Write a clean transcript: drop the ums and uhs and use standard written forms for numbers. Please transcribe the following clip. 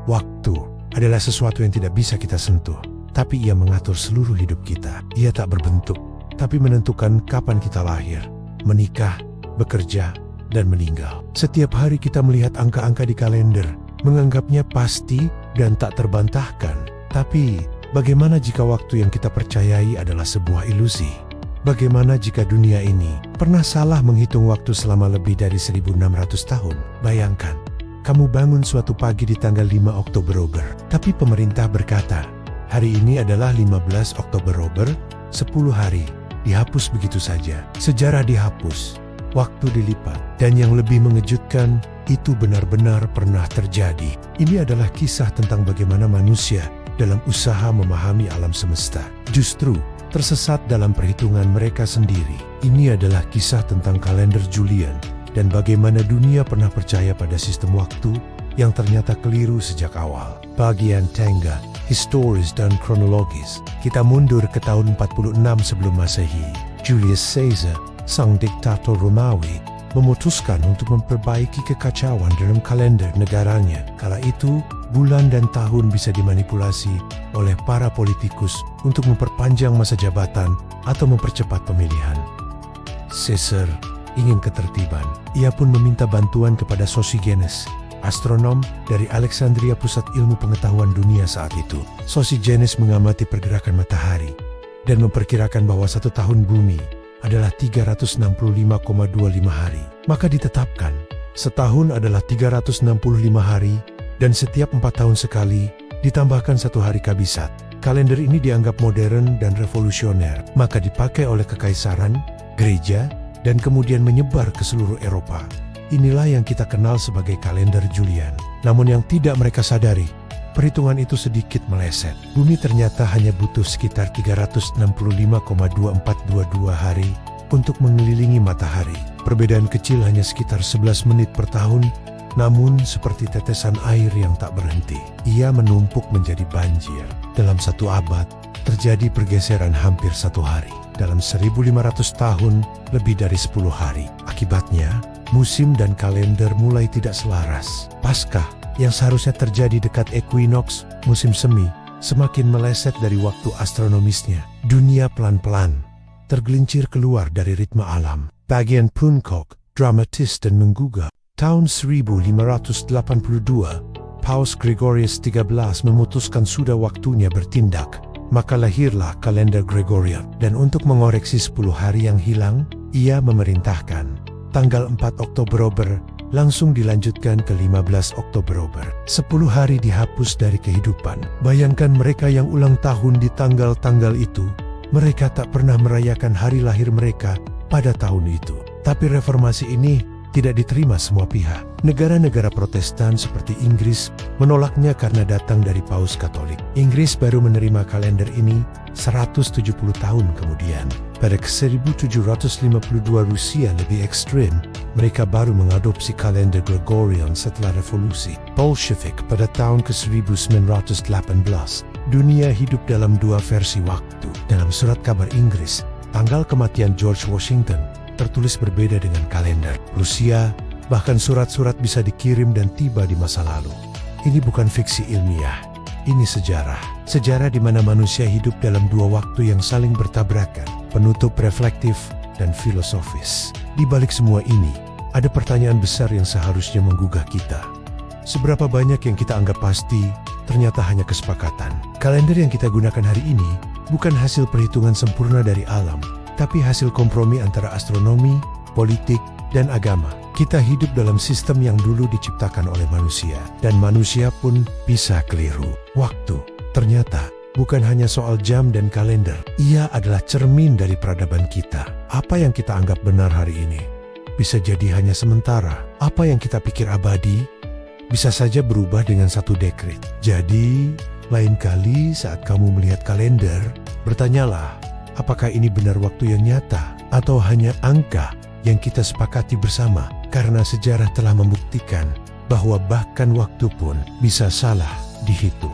Waktu adalah sesuatu yang tidak bisa kita sentuh, tapi ia mengatur seluruh hidup kita. Ia tak berbentuk, tapi menentukan kapan kita lahir, menikah, bekerja, dan meninggal. Setiap hari kita melihat angka-angka di kalender, menganggapnya pasti dan tak terbantahkan. Tapi, bagaimana jika waktu yang kita percayai adalah sebuah ilusi? Bagaimana jika dunia ini pernah salah menghitung waktu selama lebih dari 1600 tahun? Bayangkan, kamu bangun suatu pagi di tanggal 5 Oktober, tapi pemerintah berkata, hari ini adalah 15 Oktober, 10 hari, dihapus begitu saja. Sejarah dihapus, waktu dilipat, dan yang lebih mengejutkan, itu benar-benar pernah terjadi. Ini adalah kisah tentang bagaimana manusia dalam usaha memahami alam semesta justru tersesat dalam perhitungan mereka sendiri. Ini adalah kisah tentang kalender Julian dan bagaimana dunia pernah percaya pada sistem waktu yang ternyata keliru sejak awal. Bagian Tengah, historis dan kronologis. Kita mundur ke tahun 46 sebelum Masehi. Julius Caesar, sang diktator Romawi, memutuskan untuk memperbaiki kekacauan dalam kalender negaranya. Kala itu, bulan dan tahun bisa dimanipulasi oleh para politikus untuk memperpanjang masa jabatan atau mempercepat pemilihan. Caesar ingin ketertiban. Ia pun meminta bantuan kepada Sosigenes, astronom dari Alexandria, pusat ilmu pengetahuan dunia saat itu. Sosigenes mengamati pergerakan matahari dan memperkirakan bahwa satu tahun bumi adalah 365,25 hari. Maka ditetapkan, setahun adalah 365 hari dan setiap 4 tahun sekali ditambahkan satu hari kabisat. Kalender ini dianggap modern dan revolusioner, maka dipakai oleh kekaisaran, gereja, dan kemudian menyebar ke seluruh Eropa. Inilah yang kita kenal sebagai kalender Julian. Namun yang tidak mereka sadari, perhitungan itu sedikit meleset. Bumi ternyata hanya butuh sekitar 365,2422 hari untuk mengelilingi matahari. Perbedaan kecil hanya sekitar 11 menit per tahun, namun seperti tetesan air yang tak berhenti. Ia menumpuk menjadi banjir. Dalam satu abad, terjadi pergeseran hampir satu hari. Dalam 1500 tahun, lebih dari 10 hari. Akibatnya, musim dan kalender mulai tidak selaras. Paskah yang seharusnya terjadi dekat equinox, musim semi, semakin meleset dari waktu astronomisnya. Dunia pelan-pelan tergelincir keluar dari ritme alam. Bagian Puncak, dramatis dan menggugah. Tahun 1582, Paus Gregorius XIII memutuskan sudah waktunya bertindak. Maka lahirlah kalender Gregorian. Dan untuk mengoreksi 10 hari yang hilang, ia memerintahkan tanggal 4 Oktober langsung dilanjutkan ke 15 Oktober. 10 hari dihapus dari kehidupan. Bayangkan mereka yang ulang tahun di tanggal-tanggal itu. Mereka tak pernah merayakan hari lahir mereka pada tahun itu. Tapi reformasi ini tidak diterima semua pihak. Negara-negara Protestan seperti Inggris menolaknya karena datang dari Paus Katolik. Inggris baru menerima kalender ini 170 tahun kemudian. Pada 1752 Rusia lebih ekstrim, mereka baru mengadopsi kalender Gregorian setelah revolusi Bolshevik pada tahun ke-1918. Dunia hidup dalam dua versi waktu. Dalam surat kabar Inggris, tanggal kematian George Washington tertulis berbeda dengan kalender Rusia. Bahkan surat-surat bisa dikirim dan tiba di masa lalu. Ini bukan fiksi ilmiah, ini sejarah. Sejarah di mana manusia hidup dalam dua waktu yang saling bertabrakan, penutup reflektif dan filosofis. Di balik semua ini, ada pertanyaan besar yang seharusnya menggugah kita. Seberapa banyak yang kita anggap pasti, ternyata hanya kesepakatan. Kalender yang kita gunakan hari ini bukan hasil perhitungan sempurna dari alam, tapi hasil kompromi antara astronomi, politik, dan agama. Kita hidup dalam sistem yang dulu diciptakan oleh manusia, dan manusia pun bisa keliru. Waktu ternyata bukan hanya soal jam dan kalender, ia adalah cermin dari peradaban kita. Apa yang kita anggap benar hari ini bisa jadi hanya sementara. Apa yang kita pikir abadi bisa saja berubah dengan satu dekret. Jadi, lain kali saat kamu melihat kalender, bertanyalah, apakah ini benar waktu yang nyata atau hanya angka yang kita sepakati bersama? Karena sejarah telah membuktikan bahwa bahkan waktu pun bisa salah dihitung.